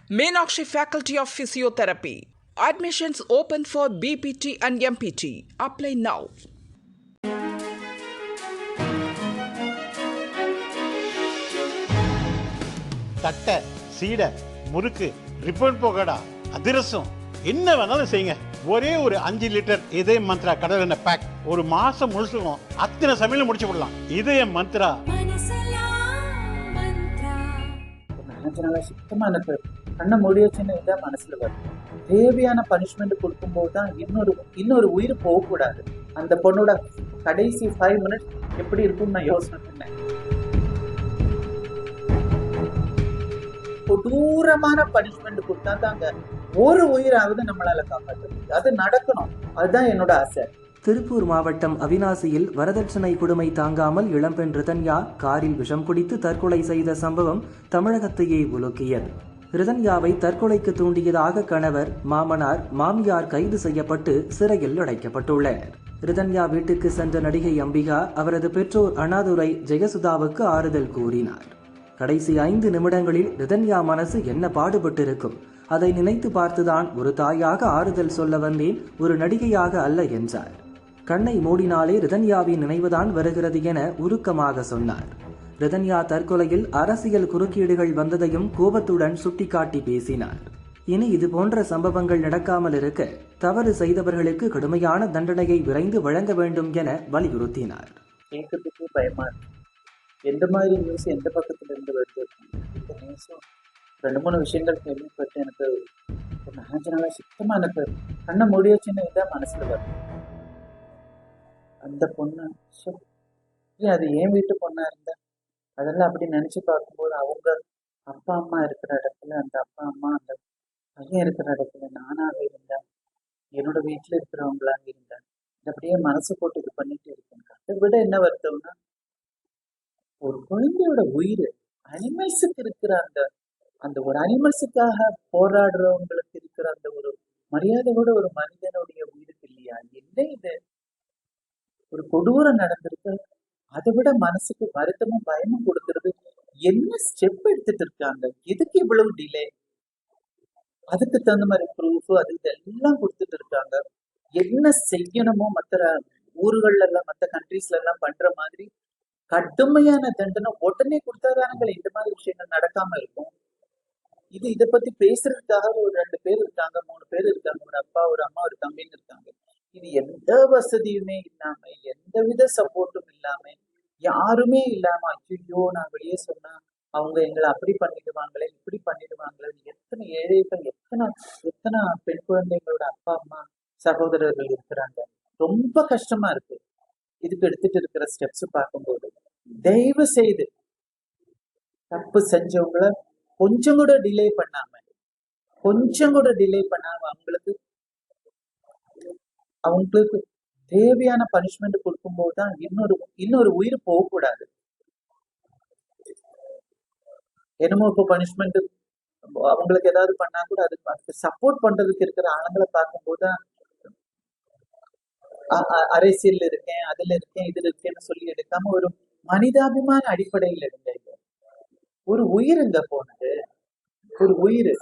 Meenakshi Faculty of Physiotherapy. Admissions open for BPT and MPT. Apply now. தட்டை, சீடை, முறுக்கு, ribbon போகடா, அதிரசம் என்ன வேணாலும் செய்யுங்க. ஒரே ஒரு 5 லிட்டர் இதய மந்த்ரா கடல் எண்ணெய் பேக் ஒரு மாசம் முழுசுக்கும் அத்தனை சமையல முடிச்சு விடலாம். இதய மந்த்ரா. சுத்தமா எனக்கு கண்ணை மூடி வச்சுன்னு இதான் மனசுல வரும். தேவையான பனிஷ்மெண்ட் கொடுக்கும்போது தான் இன்னொரு உயிர் போகக்கூடாது. அந்த பொண்ணோட கடைசி 5 மினிட்ஸ் எப்படி இருக்கும்னு நான் யோசனை பண்ணேன். கொடூரமான பனிஷ்மெண்ட் கொடுத்தா தாங்க ஒரு உயிராவது நம்மளால காப்பாற்ற முடியும். அது நடக்கணும். அதுதான் என்னோட ஆசை. திருப்பூர் மாவட்டம் அவிநாசியில் வரதட்சணை கொடுமை தாங்காமல் இளம்பெண் ரிதன்யா காரில் விஷம் குடித்து தற்கொலை செய்த சம்பவம் தமிழகத்தையே உலுக்கியது. ரிதன்யாவை தற்கொலைக்கு தூண்டியதாக கணவர், மாமனார், மாமியார் கைது செய்யப்பட்டு சிறையில் அடைக்கப்பட்டுள்ளனர். ரிதன்யா வீட்டுக்கு சென்ற நடிகை அம்பிகா அவரது பெற்றோர் அண்ணாதுரை, ஜெயசுதாவுக்கு ஆறுதல் கூறினார். கடைசி 5 நிமிடங்களில் ரிதன்யா மனசு என்ன பாடுபட்டிருக்கும், அதை நினைத்து பார்த்துதான் ஒரு தாயாக ஆறுதல் சொல்ல வந்தேன், ஒரு நடிகையாக அல்ல என்றார். கண்ணை மூடினாலே ரிதன்யாவின் நினைவுதான் வருகிறது என உருக்கமாக சொன்னார். ரிதன்யா தற்கொலையில் அரசியல் குறுக்கீடுகள் வந்ததையும் கோபத்துடன் சுட்டிக்காட்டி பேசினார். இனி இது போன்ற சம்பவங்கள் நடக்காமல் இருக்க தவறு செய்தவர்களுக்கு கடுமையான தண்டனையை விரைந்து வழங்க வேண்டும் என வலியுறுத்தினார். கேட்கறதுக்கு பயமா இருக்கு. எந்த மாதிரி நியூஸ் எந்த பக்கத்துல இருந்து வருது? இந்த நியூஸும் 2-3 விஷயங்கள் கேள்விப்பட்டு எனக்கு ஒரு 5 நாளா சுத்தமா எனக்கு கண்ணை மூடி வச்சுன்னு இதான் மனசுல வரும். அந்த பொண்ணு அது என் வீட்டு பொண்ணா இருந்தா அதெல்லாம் அப்படி நினைச்சு பார்க்கும்போது அவங்க அப்பா அம்மா இருக்கிற இடத்துல, அந்த அப்பா அம்மா அந்த பையன் இருக்கிற இடத்துல நானாக இருந்தேன், என்னோட வீட்டுல இருக்கிறவங்களாக இருந்தேன், இது அப்படியே மனசு போட்டு இது பண்ணிட்டு இருக்கேன். அதை விட என்ன வருத்தம்னா, ஒரு குழந்தையோட உயிர், அனிமல்ஸுக்கு இருக்கிற அந்த ஒரு அனிமல்ஸுக்காக போராடுறவங்களுக்கு இருக்கிற அந்த ஒரு மரியாதை கூட ஒரு மனிதனுடைய உயிருக்கு இல்லையா? என்ன இது ஒரு கொடூரம் நடந்திருக்கு. அதை விட மனசுக்கு வருத்தமும் பயமும் கொடுக்கறது. என்ன ஸ்டெப் எடுத்துட்டு இருக்காங்க? எதுக்கு இவ்வளவு டிலே? அதுக்கு தகுந்த மாதிரி ப்ரூஃப் அது இதெல்லாம் கொடுத்துட்டு இருக்காங்க. என்ன செய்யணுமோ மற்ற ஊர்கள்ல எல்லாம், மற்ற கண்ட்ரீஸ்ல எல்லாம் பண்ற மாதிரி கடுமையான தண்டனை உடனே கொடுத்தாதானங்கள் இந்த மாதிரி விஷயங்கள் நடக்காம இருக்கும். இதை பத்தி பேசுறதுக்காக ஒரு 2 பேர் இருக்காங்க, 3 பேர் இருக்காங்க, ஒரு அப்பா, ஒரு அம்மா, ஒரு தம்பின்னு இருக்காங்க. இது எந்த வசதியுமே இல்லாம, எந்தவித சப்போர்ட்டும் இல்லாம, யாருமே இல்லாம, ஐயோ நான் வெளியே சொன்னா அவங்க எங்களை அப்படி பண்ணிடுவாங்களே, இப்படி பண்ணிடுவாங்களே, எத்தனை ஏழைகள், எத்தனை பெண் குழந்தைங்களோட அப்பா அம்மா சகோதரர்கள் இருக்கிறாங்க. ரொம்ப கஷ்டமா இருக்கு இதுக்கு எடுத்துட்டு இருக்கிற ஸ்டெப்ஸ் பார்க்கும்போது. தயவு செய்து தப்பு செஞ்சவங்கள கொஞ்சம் கூட டிலே பண்ணாம அவங்களுக்கு தேவையான பனிஷ்மெண்ட் கொடுக்கும்போது தான் இன்னொரு உயிர் போகக்கூடாது. என்னமோ இப்போ பனிஷ்மெண்ட் அவங்களுக்கு ஏதாவது பண்ணா கூட அதுக்கு சப்போர்ட் பண்றதுக்கு இருக்கிற ஆளுங்களை பார்க்கும்போது தான் அரசியல் இருக்கேன், அதுல இருக்கேன், இதுல இருக்கேன்னு சொல்லி எடுக்காம ஒரு மனிதாபிமான அடிப்படையில் எடுங்க. ஒரு உயிருங்க போனது, ஒரு உயிர்.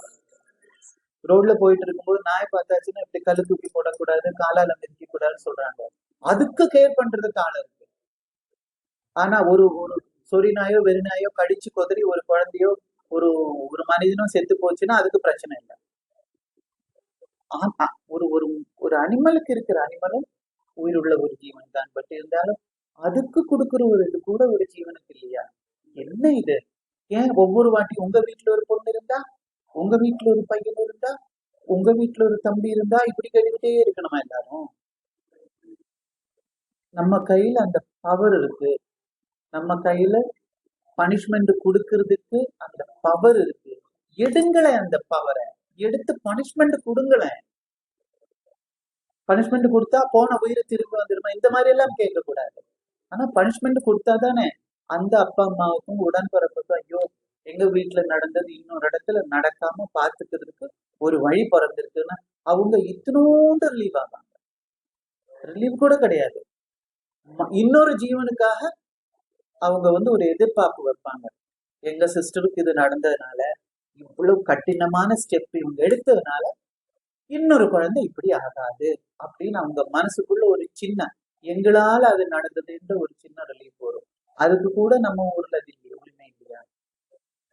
ரோட்ல போயிட்டு இருக்கும்போது நாய் பார்த்தாச்சுன்னா இப்படி கல்லு தூக்கி போடக்கூடாது, காலால மிதிக்க கூடாதுன்னு சொல்றாங்க. அதுக்கு கேர் பண்றதுக்கு ஆள் இருக்கு. ஆனா ஒரு சொறி நாயோ வெறி நாயோ கடிச்சு கொதறி ஒரு குழந்தையோ ஒரு மனிதனோ செத்து போச்சுன்னா அதுக்கு பிரச்சனை இல்லை. ஆனா ஒரு அனிமலுக்கு இருக்கிற அனிமலும் உயிருள்ள ஒரு ஜீவன் தான். பட் இருந்தாலும் அதுக்கு கொடுக்குற ஒரு இது கூட ஒரு ஜீவனுக்கு இல்லையா? என்ன இது? ஏன் ஒவ்வொரு வாட்டி உங்க வீட்டுல ஒரு பொண்ணு இருந்தா, உங்க வீட்டுல ஒரு பையன் இருந்தா, உங்க வீட்டுல ஒரு தம்பி இருந்தா இப்படி கேட்டுக்கிட்டே இருக்கணுமா எல்லாரும்? நம்ம கையில அந்த பவர் இருக்கு. நம்ம கையில பனிஷ்மெண்ட் கொடுக்கறதுக்கு அந்த பவர் இருக்கு. எடுங்களேன், அந்த பவரை எடுத்து பனிஷ்மெண்ட் கொடுங்களேன். பனிஷ்மெண்ட் கொடுத்தா போன உயிரை திரும்பி வந்துடுமா, இந்த மாதிரி எல்லாம் கேட்கக்கூடாது. ஆனா பனிஷ்மெண்ட் கொடுத்தாதானே அந்த அப்பா அம்மாவுக்கும் உடன்பிறப்புக்கும் ஐயோ எங்க வீட்டுல நடந்தது இன்னொரு இடத்துல நடக்காம பார்த்துக்கிறதுக்கு ஒரு வழி பிறந்திருக்குன்னா அவங்க இத்தனோண்டு ரிலீவ் ஆவாங்க. ரிலீவ் கூட கிடையாது, இன்னொரு ஜீவனுக்காக அவங்க ஒரு எதிர்பார்ப்பு வைப்பாங்க. எங்க சிஸ்டருக்கு இது நடந்ததுனால இவ்வளவு கடினமான ஸ்டெப் இவங்க எடுத்ததுனால இன்னொரு குழந்தை இப்படி ஆகாது அப்படின்னு அவங்க மனசுக்குள்ள ஒரு சின்ன, எங்களால அது நடந்ததுன்ற ஒரு சின்ன ரிலீஃப் வரும். அதுக்கு கூட நம்ம ஊர்ல அது இல்லையா, உரிமை இல்லையா?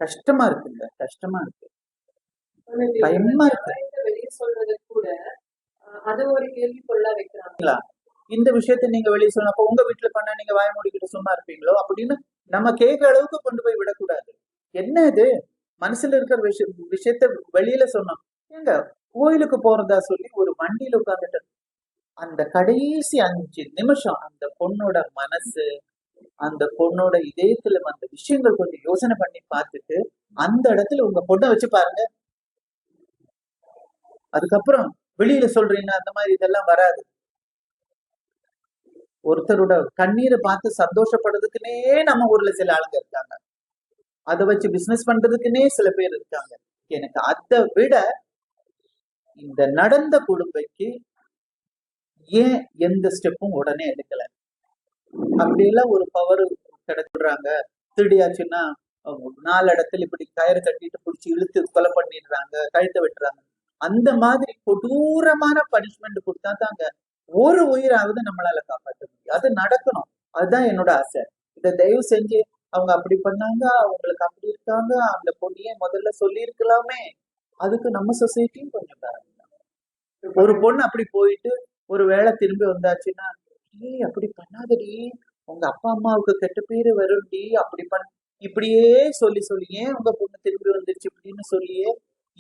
கஷ்டமா இருக்குங்க, கஷ்டமா இருக்கு, பயமா இருக்கு. வெளியே சொல்றது கூட அது ஒரு கேள்விக்குள்ள வைக்கிறாங்களா? இந்த விஷயத்த நீங்க வெளியே சொல்லணும், அப்ப உங்க வீட்டுல பண்ணா நீங்க வாய மூடிக்கிட்டு சும்மா இருப்பீங்களோ அப்படின்னு நம்ம கேட்கிற அளவுக்கு கொண்டு போய் விடக்கூடாது. என்ன இது, மனசுல இருக்கிற விஷயத்த வெளியில சொன்னோம். ஏங்க, கோயிலுக்கு போறதா சொல்லி ஒரு வண்டியில உட்கார்ந்துட்டு அந்த கடைசி 5 நிமிஷம் அந்த பொண்ணோட மனசு, அந்த பொண்ணோட இதயத்துல அந்த விஷயங்கள் கொஞ்சம் யோசனை பண்ணி பார்த்துட்டு அந்த இடத்துல உங்க பொண்ணை வச்சு பாருங்க. அதுக்கப்புறம் வெளியில சொல்றீங்க அந்த மாதிரி இதெல்லாம் வராது. ஒருத்தரோட கண்ணீரை பார்த்து சந்தோஷப்படுறதுக்குன்னே நம்ம ஊர்ல சில ஆளுங்க இருக்காங்க, அதை வச்சு பிசினஸ் பண்றதுக்குன்னே சில பேர் இருக்காங்க. எனக்கு அதை விட இந்த நடந்த குடும்பைக்கு ஏன் எந்த ஸ்டெப்பும் உடனே எடுக்கல? அப்படியெல்லாம் ஒரு பவர் கிடைக்கிறாங்க. திருடியாச்சுன்னா 4 இடத்துல இப்படி கயிறு கட்டிட்டு பிடிச்சி இழுத்து கொலை பண்ணிடுறாங்க, கழுத்தை வெட்டுறாங்க. அந்த மாதிரி கொடூரமான பனிஷ்மெண்ட் கொடுத்தா தாங்க ஒரு உயிராவது நம்மளால காப்பாற்ற முடியும். அது நடக்கணும், அதுதான் என்னோட ஆசை. இதை தயவு செஞ்சு அவங்க அப்படி பண்ணாங்க, அவங்களுக்கு அப்படி இருக்காங்க, அந்த பொண்ணையே முதல்ல சொல்லி இருக்கலாமே. அதுக்கு நம்ம சொசைட்டியும் கொஞ்சம் பாருங்க. ஒரு பொண்ணு அப்படி போயிட்டு ஒரு வேளை திரும்பி வந்தாச்சுன்னா, ஏய் அப்படி பண்ணாதடி, உங்க அப்பா அம்மாவுக்கு கெட்ட பேரு வரும்டி, அப்படி இப்படியே சொல்லி சொல்லியே உங்க பொண்ணு திரும்பி வந்துருச்சு இப்படின்னு சொல்லியே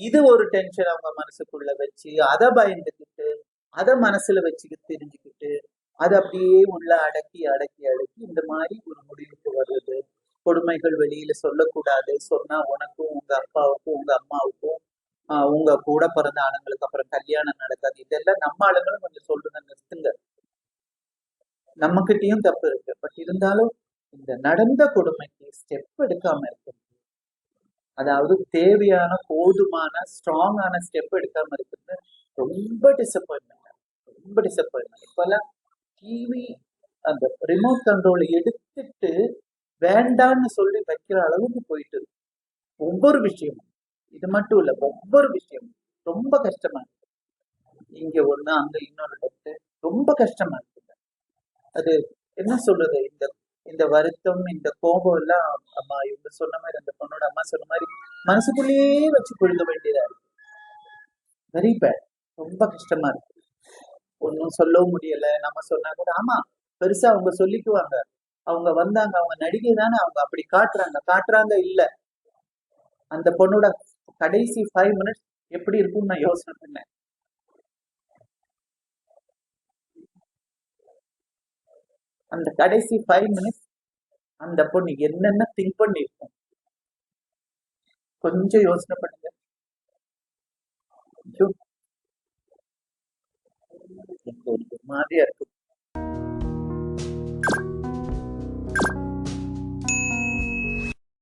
இது ஒரு டென்ஷன் அவங்க மனசுக்குள்ள வச்சு அதை பயந்துக்கிட்டு அதை மனசுல வச்சுக்கிட்டு தெரிஞ்சுக்கிட்டு அதை அப்படியே உள்ள அடக்கி அடக்கி அடக்கி இந்த மாதிரி ஒரு முடிவுக்கு வருது. கொடுமைகள் வெளியில சொல்லக்கூடாது, சொன்னா உனக்கும் உங்க அப்பாவுக்கும் உங்க அம்மாவுக்கும் உங்க கூட பிறந்த ஆளுங்களுக்கு அப்புறம் கல்யாணம் நடக்காது. இதெல்லாம் நம்ம ஆளுங்களும் கொஞ்சம் சொல்லுங்க, நிறுத்துங்க. நம்ம கிட்டயும் தப்பு இருக்கு, பட் இருந்தாலும் இந்த நடந்த கொடுமைக்கு ஸ்டெப் எடுக்காம இருக்கு, அதாவது தேவையான போதுமான ஸ்ட்ராங்கான ஸ்டெப் எடுக்காம இருக்குது ரொம்ப டிசப்பாயின்மெண்ட், ரொம்ப டிசப்பாயின்மெண்ட். இப்பெல்லாம் டிவி அந்த ரிமோட் கண்ட்ரோல் எடுத்துட்டு வேண்டான்னு சொல்லி வைக்கிற அளவுக்கு போயிட்டு ஒவ்வொரு விஷயமும், இது மட்டும் இல்ல, ஒவ்வொரு விஷயமும் ரொம்ப கஷ்டமா இருக்கு. இங்க ஒண்ணு அங்க இன்னொரு இடத்து ரொம்ப கஷ்டமா இருக்கு. அது என்ன சொல்றது, இந்த இந்த வருத்தம் இந்த கோபம் எல்லாம் அம்மா இவங்க சொன்ன மாதிரி, அந்த பொண்ணோட அம்மா சொன்ன மாதிரி மனசுக்குள்ளேயே வச்சு புழுங்க வேண்டியதா இருக்கு. வெரி பேட், ரொம்ப கஷ்டமா இருக்கு. ஒன்னும் சொல்லவும் முடியல. நம்ம சொன்னா கூட ஆமா பெருசா அவங்க சொல்லிக்குவாங்க, அவங்க வந்தாங்க, அவங்க நடிகை தானே, அவங்க அப்படி காட்டுறாங்க இல்ல. அந்த பொண்ணோட கடைசி 5 மினிட்ஸ் எப்படி இருக்கும்னு நான் யோசனை பண்ணேன். அந்த கடைசி 5 மினிட்ஸ் அந்த பொண்ணு என்னென்ன திங்க் பண்ணிருக்கும் கொஞ்சம் யோசனை பண்ணுங்க. எனக்கு ஒரு மாதிரியா இருக்கு.